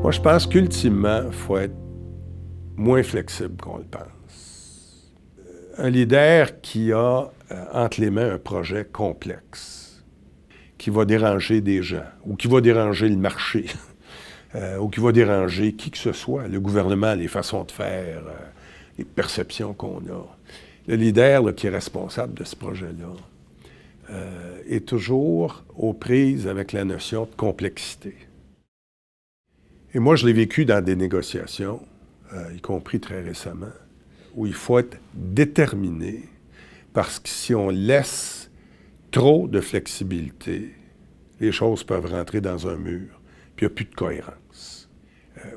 Moi, je pense qu'ultimement, il faut être moins flexible qu'on le pense. Un leader qui a entre les mains un projet complexe, qui va déranger des gens, ou qui va déranger le marché, ou qui va déranger qui que ce soit, le gouvernement, les façons de faire, les perceptions qu'on a. Le leader là, qui est responsable de ce projet-là est toujours aux prises avec la notion de complexité. Et moi, je l'ai vécu dans des négociations, y compris très récemment, où il faut être déterminé, parce que si on laisse trop de flexibilité, les choses peuvent rentrer dans un mur, puis il n'y a plus de cohérence.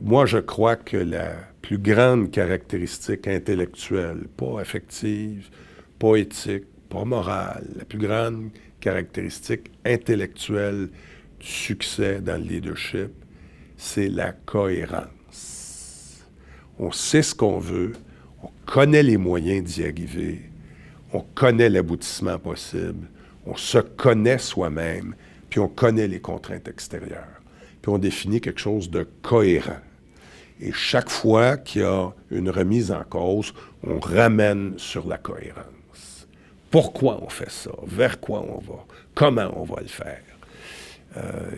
Moi, je crois que la plus grande caractéristique intellectuelle, pas affective, pas éthique, pas morale, la plus grande caractéristique intellectuelle du succès dans le leadership, c'est la cohérence. On sait ce qu'on veut, on connaît les moyens d'y arriver, on connaît l'aboutissement possible, on se connaît soi-même, puis on connaît les contraintes extérieures. Puis on définit quelque chose de cohérent. Et chaque fois qu'il y a une remise en cause, on ramène sur la cohérence. Pourquoi on fait ça? Vers quoi on va? Comment on va le faire?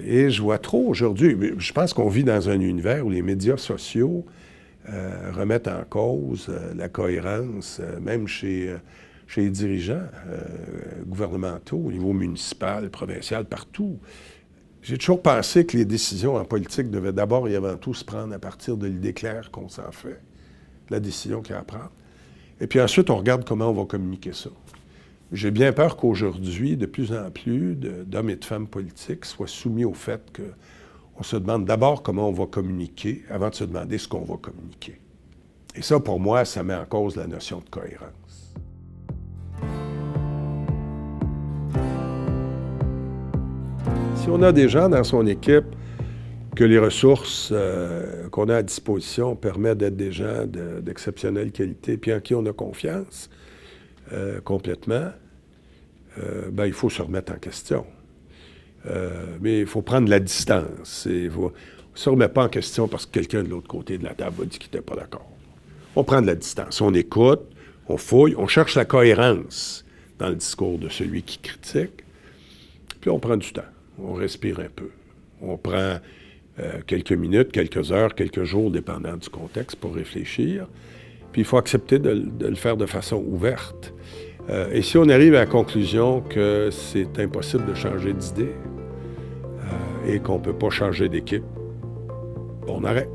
Et je vois trop aujourd'hui, je pense qu'on vit dans un univers où les médias sociaux remettent en cause la cohérence, même chez les dirigeants gouvernementaux, au niveau municipal, provincial, partout. J'ai toujours pensé que les décisions en politique devaient d'abord et avant tout se prendre à partir de l'idée claire qu'on s'en fait, la décision qu'il y a à prendre. Et puis ensuite, on regarde comment on va communiquer ça. J'ai bien peur qu'aujourd'hui, de plus en plus d'hommes et de femmes politiques soient soumis au fait qu'on se demande d'abord comment on va communiquer avant de se demander ce qu'on va communiquer. Et ça, pour moi, ça met en cause la notion de cohérence. Si on a des gens dans son équipe que les ressources qu'on a à disposition permettent d'être des gens d'exceptionnelle qualité, puis en qui on a confiance, complètement, il faut se remettre en question. Mais il faut prendre la distance. On ne se remet pas en question parce que quelqu'un de l'autre côté de la table a dit qu'il n'était pas d'accord. On prend de la distance. On écoute, on fouille, on cherche la cohérence dans le discours de celui qui critique, puis on prend du temps. On respire un peu. On prend quelques minutes, quelques heures, quelques jours, dépendant du contexte, pour réfléchir. Puis il faut accepter de le faire de façon ouverte. Et si on arrive à la conclusion que c'est impossible de changer d'idée et qu'on ne peut pas changer d'équipe, on arrête.